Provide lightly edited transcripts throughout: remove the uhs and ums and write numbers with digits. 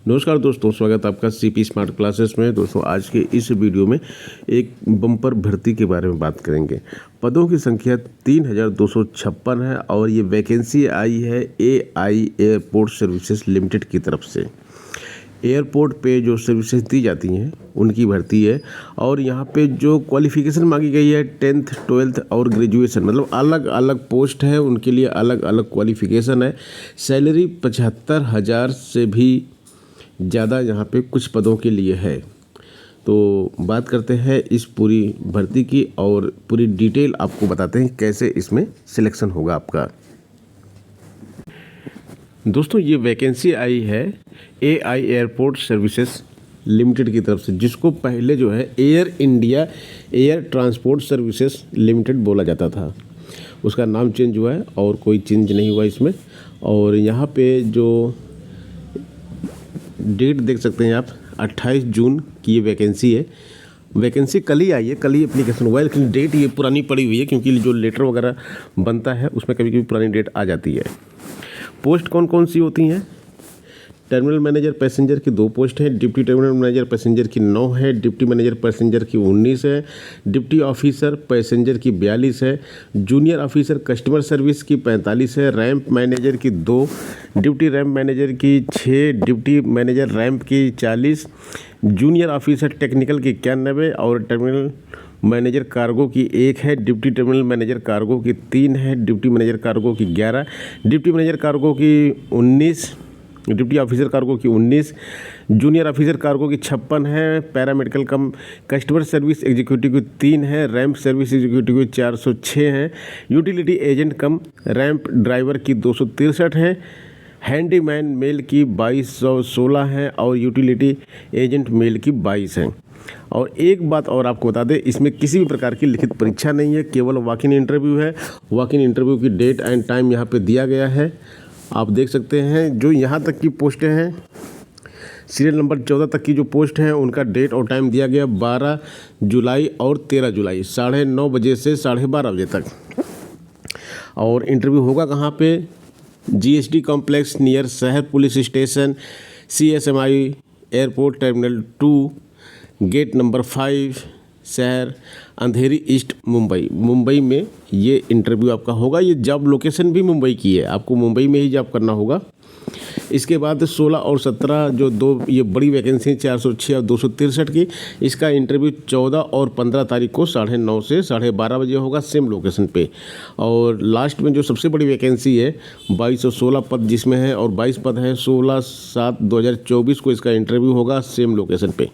नमस्कार दोस्तों, स्वागत है आपका सीपी स्मार्ट क्लासेस में। दोस्तों आज के इस वीडियो में एक बम्पर भर्ती के बारे में बात करेंगे। पदों की संख्या 3256 है और ये वैकेंसी आई है एआई एयरपोर्ट सर्विसेज लिमिटेड की तरफ से। एयरपोर्ट पे जो सर्विसेज दी जाती हैं उनकी भर्ती है और यहाँ पे जो क्वालिफ़िकेशन मांगी गई है 10th 12th और ग्रेजुएशन, मतलब अलग अलग पोस्ट है, उनके लिए अलग अलग क्वालिफ़िकेशन है। सैलरी 75,000 से भी ज़्यादा यहाँ पे कुछ पदों के लिए है। तो बात करते हैं इस पूरी भर्ती की और पूरी डिटेल आपको बताते हैं कैसे इसमें सिलेक्शन होगा आपका। दोस्तों ये वैकेंसी आई है एआई एयरपोर्ट सर्विसेज लिमिटेड की तरफ से, जिसको पहले जो है air India air transport services limited बोला जाता था। उसका नाम चेंज हुआ है और कोई चेंज नहीं हुआ इसमें। और यहाँ पे जो डेट देख सकते हैं आप, 28 जून की ये वैकेंसी है। वैकेंसी कल ही आई है, कल ही एप्लीकेशन हुआ है, लेकिन डेट ये पुरानी पड़ी हुई है क्योंकि जो लेटर वगैरह बनता है उसमें कभी कभी पुरानी डेट आ जाती है। पोस्ट कौन कौन सी होती हैं? टर्मिनल मैनेजर पैसेंजर की 2 पोस्ट है, डिप्टी टर्मिनल मैनेजर पैसेंजर की 9 है, डिप्टी मैनेजर पैसेंजर की 19 है, डिप्टी ऑफिसर पैसेंजर की 42 है, जूनियर ऑफिसर कस्टमर सर्विस की 45 है, रैंप मैनेजर की 2, डिप्टी रैंप मैनेजर की 6, डिप्टी मैनेजर रैंप की 40, जूनियर ऑफिसर टेक्निकल की 91 और टर्मिनल मैनेजर कार्गो की 1 है, डिप्टी टर्मिनल मैनेजर कार्गो की 3 है, डिप्टी मैनेजर कार्गो की 11, डिप्टी मैनेजर कार्गो की 19, डिप्टी ऑफिसर कार्गो की 19, जूनियर ऑफिसर कार्गो की 56 है, पैरामेडिकल कम कस्टमर सर्विस एग्जीक्यूटिव की 3 है, रैंप सर्विस एग्जीक्यूटिव की 406 है, यूटिलिटी एजेंट कम रैंप ड्राइवर की 263 है, हैंडीमैन मेल की 2216 है और यूटिलिटी एजेंट मेल की 22 है। और एक बात और आपको बता दें, इसमें किसी भी प्रकार की लिखित परीक्षा नहीं है, केवल वॉक इन इंटरव्यू है। वॉक इन इंटरव्यू की डेट एंड टाइम यहाँ पे दिया गया है, आप देख सकते हैं। जो यहाँ तक की पोस्टें हैं, सीरियल नंबर 14 तक की जो पोस्ट हैं उनका डेट और टाइम दिया गया 12 जुलाई और 13 जुलाई 9:30 बजे से 12:30 बजे तक। और इंटरव्यू होगा कहाँ पे? जीएसटी कॉम्प्लेक्स नियर शहर police station, CSMI airport terminal 2, gate number 5, शहर अंधेरी ईस्ट मुंबई में ये इंटरव्यू आपका होगा। ये जॉब लोकेशन भी मुंबई की है, आपको मुंबई में ही जॉब करना होगा। इसके बाद 16 और 17 जो 2 ये बड़ी वैकेंसी 406 और 263 की, इसका इंटरव्यू 14 और 15 तारीख को 9:30 से 12:30 बजे होगा, सेम लोकेशन पे। और लास्ट में जो सबसे बड़ी वैकेंसी है 2216 पद जिसमें है और 22 पद है, 16/7/2024 को इसका इंटरव्यू होगा सेम लोकेशन पे।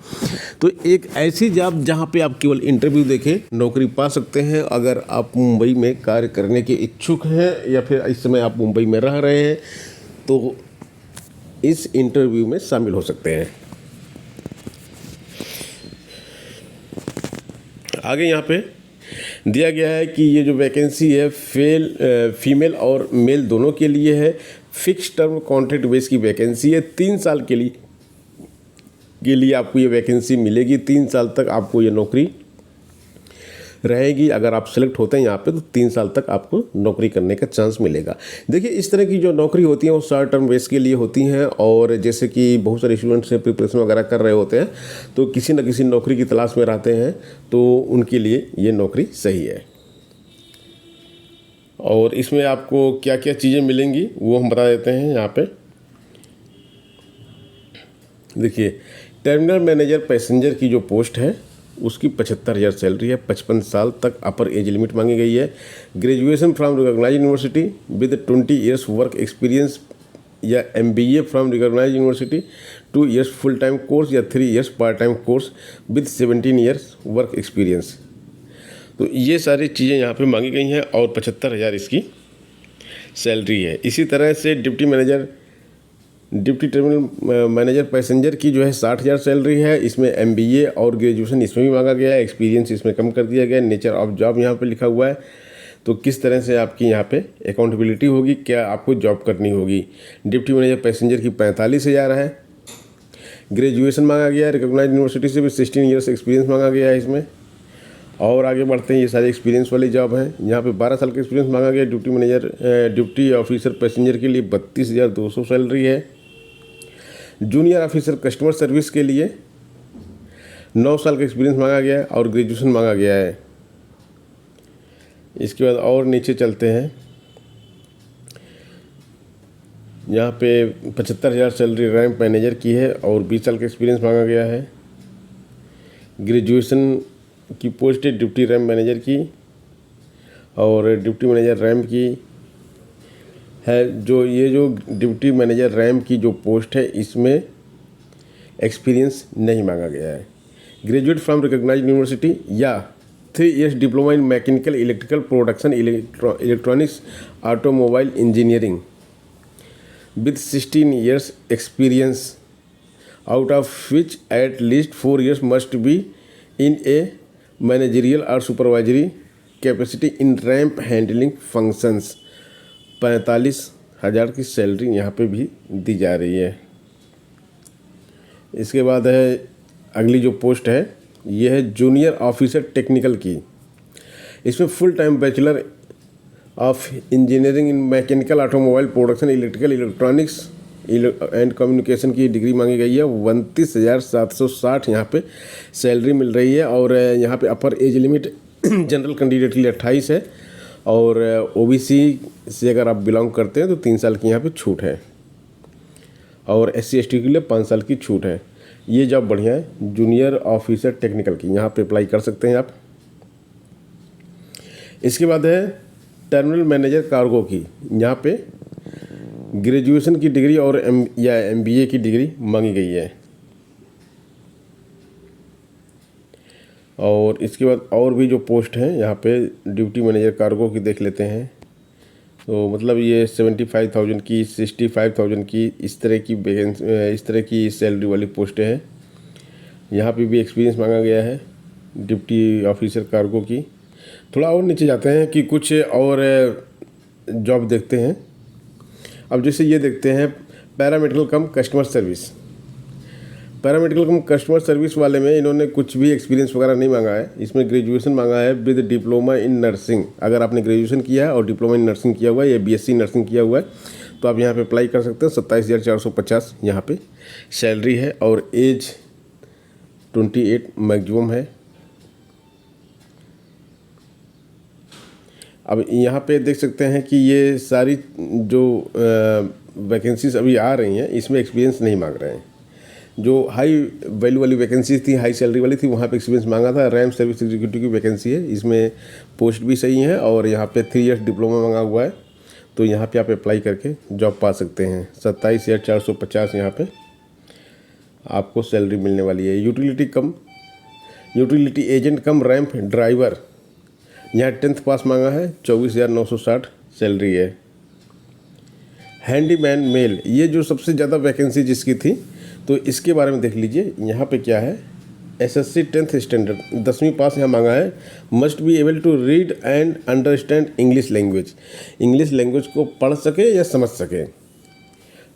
तो एक ऐसी जॉब जहाँ पे आप केवल इंटरव्यू देके नौकरी पा सकते हैं। अगर आप मुंबई में कार्य करने के इच्छुक हैं या फिर इस समय आप मुंबई में रह रहे हैं तो इस इंटरव्यू में शामिल हो सकते हैं। आगे यहाँ पे दिया गया है कि ये जो वैकेंसी है फीमेल और मेल दोनों के लिए है। फिक्स टर्म कॉन्ट्रैक्ट बेस की वैकेंसी है। 3 साल के लिए आपको ये वैकेंसी मिलेगी। 3 साल तक आपको ये नौकरी रहेगी। अगर आप सेलेक्ट होते हैं यहाँ पे तो 3 साल तक आपको नौकरी करने का चांस मिलेगा। देखिए, इस तरह की जो नौकरी होती है वो शॉर्ट टर्म बेस के लिए होती हैं और जैसे कि बहुत सारे स्टूडेंट्स हैं प्रिपरेशन वगैरह कर रहे होते हैं तो किसी न किसी नौकरी की तलाश में रहते हैं, तो उनके लिए ये नौकरी सही है। और इसमें आपको क्या क्या चीज़ें मिलेंगी वो हम बता देते हैं यहाँ पे। देखिए, टर्मिनल मैनेजर पैसेंजर की जो पोस्ट है उसकी 75,000 सैलरी है। 55 साल तक अपर एज लिमिट मांगी गई है। Graduation from recognised university with 20 years work experience या MBA from recognised university, 2 years full time course या 3 years part time course with 17 years work experience. तो ये सारी चीज़ें यहाँ पे मांगी गई हैं और 75,000 इसकी सैलरी है। इसी तरह से डिप्टी टर्मिनल मैनेजर पैसेंजर की जो है 60,000 सैलरी है। इसमें MBA और ग्रेजुएशन इसमें भी मांगा गया है, एक्सपीरियंस इसमें कम कर दिया गया है। नेचर ऑफ जॉब यहाँ पे लिखा हुआ है, तो किस तरह से आपकी यहाँ पे अकाउंटेबिलिटी होगी, क्या आपको जॉब करनी होगी। डिप्टी मैनेजर पैसेंजर की 45,000 है। ग्रेजुएशन मांगा गया है रिकॉग्नाइज्ड यूनिवर्सिटी से भी 16 ईयर्स एक्सपीरियंस मांगा गया है इसमें। और आगे बढ़ते हैं, ये सारे एक्सपीरियंस वाली जॉब हैं। यहाँ पे 12 साल का एक्सपीरियंस मांगा गया। डिप्टी ऑफिसर पैसेंजर के लिए 32,200 सैलरी है। जूनियर ऑफिसर कस्टमर सर्विस के लिए 9 साल का एक्सपीरियंस मांगा गया है और ग्रेजुएशन मांगा गया है। इसके बाद और नीचे चलते हैं, यहाँ पे 75,000 सैलरी रैंप मैनेजर की है और 20 साल का एक्सपीरियंस मांगा गया है। ग्रेजुएशन की पोस्ट है डिप्टी रैंप मैनेजर की और डिप्टी मैनेजर रैंप की है। जो डिप्टी मैनेजर रैंप की जो पोस्ट है इसमें एक्सपीरियंस नहीं मांगा गया है। ग्रेजुएट फ्रॉम रिकॉग्नाइज्ड यूनिवर्सिटी या 3 years diploma in mechanical electrical production electronics automobile engineering with 16 years experience, out of which at least 4 years must be in a managerial or supervisory capacity in ramp handling functions। 45,000 की salary यहाँ पे भी दी जा रही है। इसके बाद है अगली जो पोस्ट है ये है जूनियर ऑफिसर टेक्निकल की। इसमें full time bachelor of engineering in mechanical automobile production electrical electronics and communication की डिग्री मांगी गई है। 29,760 यहाँ पे सैलरी मिल रही है और यहाँ पे अपर एज लिमिट जनरल कैंडिडेट के लिए 28 है और ओबीसी से अगर आप बिलोंग करते हैं तो 3 साल की यहाँ पे छूट है और SC/ST के लिए 5 साल की छूट है। ये जॉब बढ़िया है जूनियर ऑफिसर टेक्निकल की, यहाँ पे अप्लाई कर सकते हैं आप। इसके बाद है टर्मिनल मैनेजर कार्गो की, यहाँ पे ग्रेजुएशन की डिग्री और MBA की डिग्री मांगी गई है। और इसके बाद और भी जो पोस्ट हैं यहाँ पे ड्यूटी मैनेजर कार्गो की देख लेते हैं। तो मतलब ये 75,000 की 65,000 की इस तरह की सैलरी वाली पोस्टें हैं। यहाँ पे भी एक्सपीरियंस मांगा गया है डिप्टी ऑफिसर कार्गो की। थोड़ा और नीचे जाते हैं कि कुछ और जॉब देखते हैं। अब जैसे ये देखते हैं पैरामेडिकल कम कस्टमर सर्विस। पैरामेडिकल कम कस्टमर सर्विस वाले में इन्होंने कुछ भी एक्सपीरियंस वगैरह नहीं मांगा है। इसमें ग्रेजुएशन मांगा है विद डिप्लोमा इन नर्सिंग। अगर आपने ग्रेजुएशन किया है और डिप्लोमा इन नर्सिंग किया हुआ है या BSc नर्सिंग किया हुआ है तो आप यहाँ पे अप्लाई कर सकते हैं। 27,450 यहाँ पे सैलरी है और एज 28 मैक्सिमम है। अब यहाँ पे देख सकते हैं कि ये सारी जो वैकेंसीज अभी आ रही हैं इसमें एक्सपीरियंस नहीं मांग रहे हैं। जो हाई वैल्यू वाली वैकेंसीज थी, हाई सैलरी वाली थी, वहाँ पे एक्सपीरियंस मांगा था। रैम सर्विस एग्जीक्यूटिव की वैकेंसी है, इसमें पोस्ट भी सही है और यहाँ पे 3 years डिप्लोमा मांगा हुआ है। तो यहाँ पे आप अप्लाई करके जॉब पा सकते हैं। 27,450 यहाँ पे आपको सैलरी मिलने वाली है। यूटिलिटी एजेंट कम रैम्प ड्राइवर, यहाँ 10th पास मांगा है। 24,960 सैलरी है। हैंडीमैन मेल, ये जो सबसे ज़्यादा वैकेंसी जिसकी थी तो इसके बारे में देख लीजिए। यहाँ पे क्या है, SSC 10th स्टैंडर्ड 10वीं पास यहाँ मांगा है। Must be able to read and understand English language, English language को पढ़ सके या समझ सके।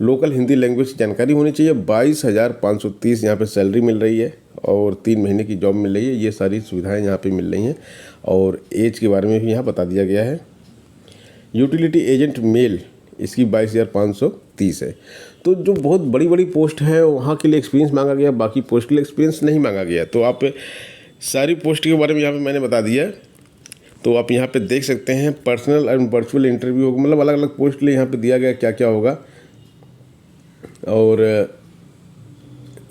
लोकल हिंदी लैंग्वेज की जानकारी होनी चाहिए। 22,530 यहाँ पे सैलरी मिल रही है और 3 महीने की जॉब मिल रही है। ये सारी सुविधाएं यहाँ पे मिल रही हैं और एज के बारे में भी यहाँ बता दिया गया है। यूटिलिटी एजेंट मेल, इसकी 22,530 है। तो जो बहुत बड़ी बड़ी पोस्ट है वहाँ के लिए एक्सपीरियंस मांगा गया, बाकी पोस्ट के लिए एक्सपीरियंस नहीं मांगा गया। तो आप सारी पोस्ट के बारे में यहाँ पे मैंने बता दिया। तो आप यहाँ पे देख सकते हैं पर्सनल एंड वर्चुअल इंटरव्यू होगा, मतलब अलग अलग पोस्ट के लिए यहाँ पे दिया गया क्या क्या होगा। और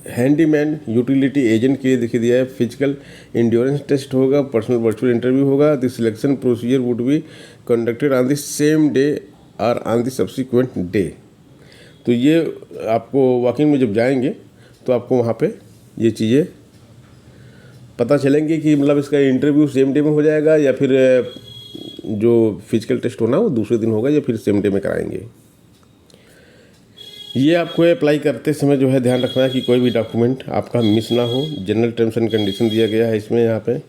हैंडीमैन यूटिलिटी एजेंट के लिए देखिए दिया है फिजिकल इंड्योरेंस टेस्ट होगा, पर्सनल वर्चुअल इंटरव्यू होगा। The selection procedure would be conducted on the same day और ऑन द सब्सिक्वेंट डे। तो ये आपको वॉकिंग में जब जाएंगे तो आपको वहाँ पे ये चीज़ें पता चलेंगी कि मतलब इसका इंटरव्यू सेम डे में हो जाएगा या फिर जो फिजिकल टेस्ट होना वो दूसरे दिन होगा या फिर सेम डे में कराएंगे। ये आपको अप्लाई करते समय जो है ध्यान रखना है कि कोई भी डॉक्यूमेंट आपका मिस ना हो। जनरल टर्म्स एंड कंडीशन दिया गया है इसमें यहाँ पे।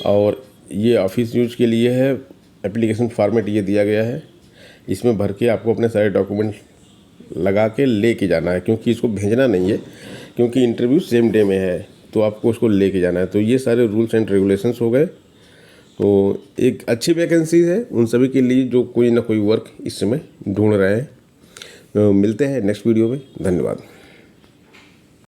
और ये ऑफिस यूज के लिए है। एप्लीकेशन फॉर्मेट ये दिया गया है, इसमें भर के आपको अपने सारे डॉक्यूमेंट लगा के ले के जाना है, क्योंकि इसको भेजना नहीं है, क्योंकि इंटरव्यू सेम डे में है तो आपको उसको ले के जाना है। तो ये सारे रूल्स एंड रेगुलेशंस हो गए। तो एक अच्छी वैकेंसी है उन सभी के लिए जो कोई ना कोई वर्क इस समय ढूंढ रहे हैं। मिलते हैं नेक्स्ट वीडियो में। धन्यवाद।